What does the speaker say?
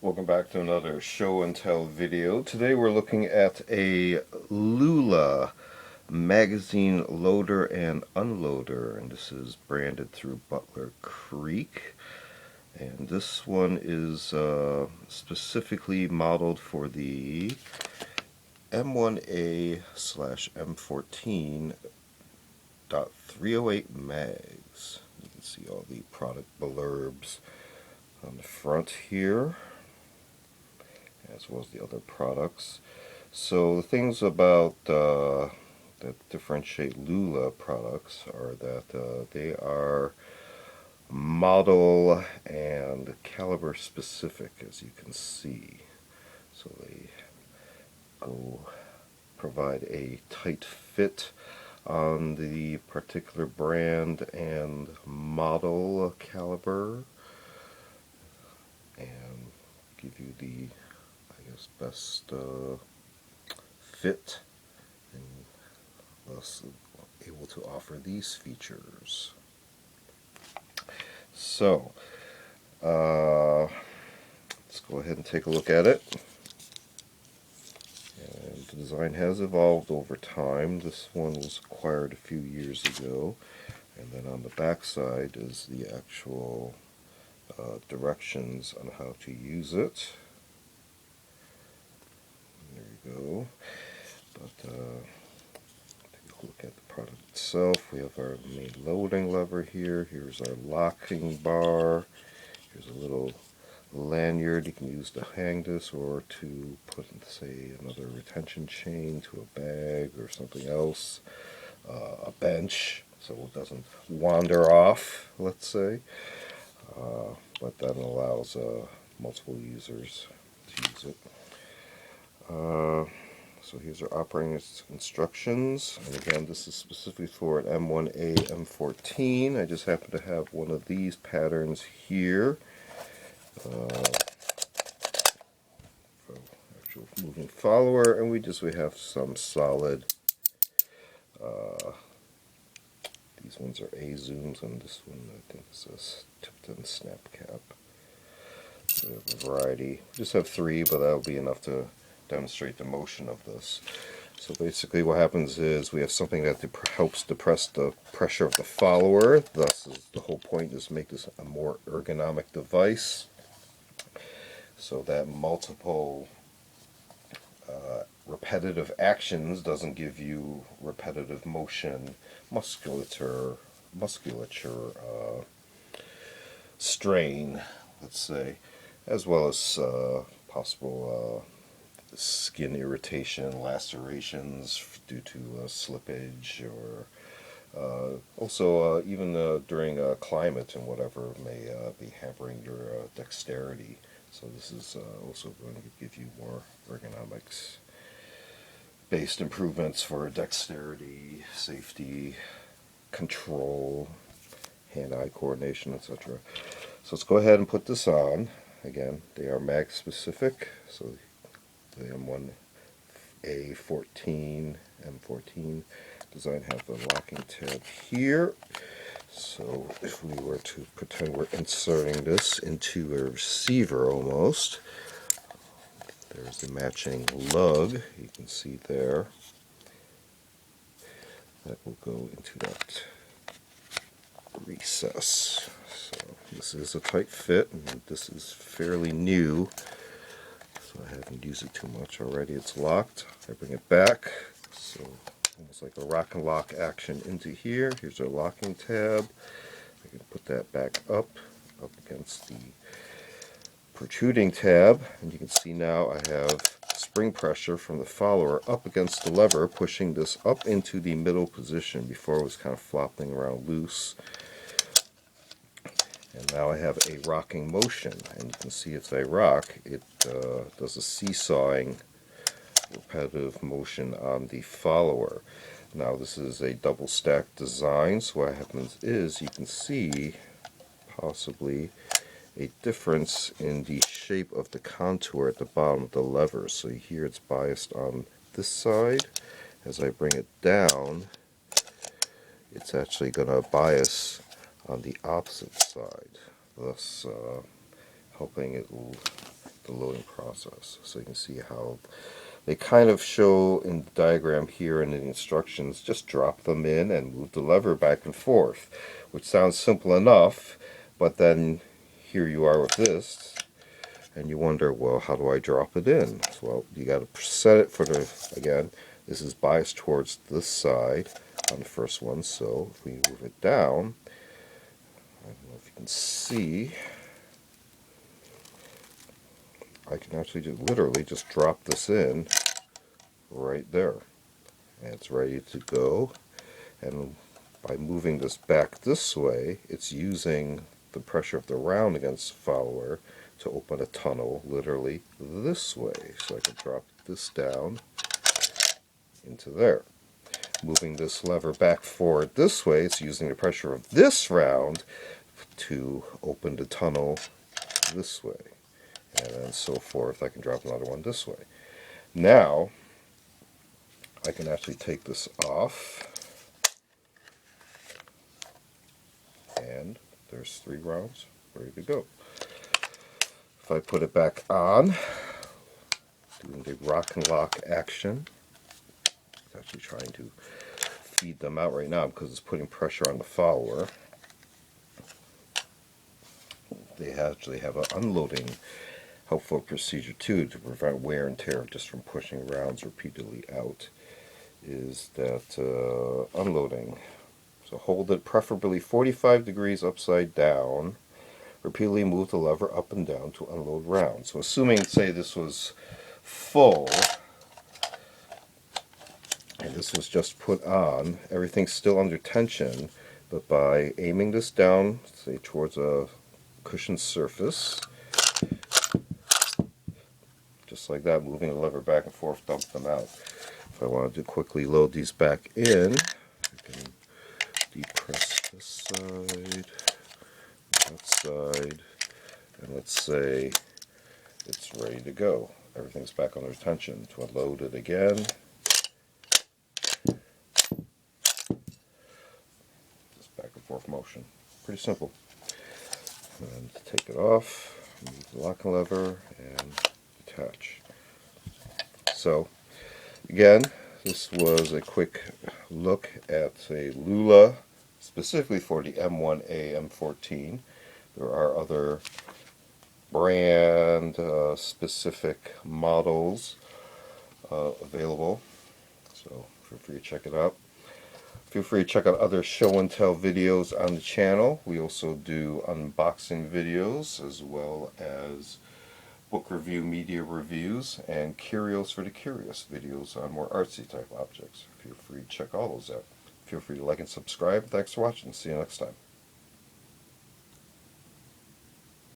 Welcome back to another show and tell video. Today we're looking at a LULA magazine loader and unloader, and this is branded through Butler Creek. And this one is specifically modeled for the M1A / M14 .308 mags. You can see all the product blurbs on the front here, as well as the other products. So the things about that differentiate LULA products are that they are model and caliber specific, as you can see. So they provide a tight fit on the particular brand and model caliber, and give you the, I guess, best fit, and thus able to offer these features. So let's go ahead and take a look at it. And the design has evolved over time. This one was acquired a few years ago, and then on the back side is the actual directions on how to use it. There you go. But take a look at the product itself. We have our main loading lever here. Here's our locking bar. Here's a little lanyard you can use to hang this, or to put, say, another retention chain to a bag or something else. A bench, so it doesn't wander off, let's say. But that allows multiple users to use it. So here's our operating instructions, and again, this is specifically for an M1A M14. I just happen to have one of these patterns here. Actual moving follower, and we have some solid. These ones are A zooms, and this one I think is a tipped-in snap cap. So we have a variety. We just have 3, but that'll be enough to demonstrate the motion of this. So basically what happens is we have something that helps depress the pressure of the follower. Thus, the whole point is to make this a more ergonomic device, so that multiple repetitive actions doesn't give you repetitive motion, musculature strain, let's say, as well as possible skin irritation, lacerations due to slippage, or also even during climate and whatever may be hampering your dexterity. So this is also going to give you more ergonomics based improvements for dexterity, safety, control, hand-eye coordination, etc. So let's go ahead and put this on. Again, they are mag specific, so the M1A 14, M14 design have the locking tab here. So if we were to pretend we're inserting this into a receiver almost, there's the matching lug, you can see there. That will go into that recess. So this is a tight fit, and this is fairly new, so I haven't used it too much already. It's locked. I bring it back, so almost like a rock and lock action into here. Here's our locking tab. I can put that back up against the protruding tab, and you can see now I have spring pressure from the follower up against the lever, pushing this up into the middle position. Before it was kind of flopping around loose. And now I have a rocking motion, and you can see as I rock, it does a seesawing repetitive motion on the follower. Now this is a double stack design, so what happens is you can see possibly a difference in the shape of the contour at the bottom of the lever. So here it's biased on this side. As I bring it down, it's actually going to bias on the opposite side, thus helping it the loading process. So you can see how they kind of show in the diagram here in the instructions. Just drop them in and move the lever back and forth, which sounds simple enough, but then here you are with this, and you wonder, well, how do I drop it in? Well, you got to set it for the, again, this is biased towards this side on the first one, so if we move it down, I don't know if you can see, I can actually literally just drop this in right there. And it's ready to go. And by moving this back this way, it's using the pressure of the round against the follower to open a tunnel literally this way. So I can drop this down into there. Moving this lever back forward this way, it's using the pressure of this round to open the tunnel this way. And then so forth. I can drop another one this way. Now, I can actually take this off, and there's 3 rounds ready to go. If I put it back on, doing the rock and lock action, it's actually trying to feed them out right now because it's putting pressure on the follower. They actually have an unloading helpful procedure too to prevent wear and tear just from pushing rounds repeatedly out, is that unloading. So hold it preferably 45 degrees upside down. Repeatedly move the lever up and down to unload rounds. So assuming, say, this was full, and this was just put on, everything's still under tension, but by aiming this down, say, towards a cushioned surface, just like that, moving the lever back and forth, dump them out. If I wanted to quickly load these back in, I can depress this side, that side, and let's say it's ready to go. Everything's back under tension. To unload it again, just back and forth motion. Pretty simple. And take it off, move the locking lever, and attach. So, again, this was a quick look at a LULA, specifically for the M1A M14. There are other brand specific models available, so feel free to check it out. Feel free to check out other show and tell videos on the channel. We also do unboxing videos as well as book review, media reviews, and curios for the curious videos on more artsy type objects. Feel free to check all those out. Feel free to like and subscribe. Thanks for watching. See you next time.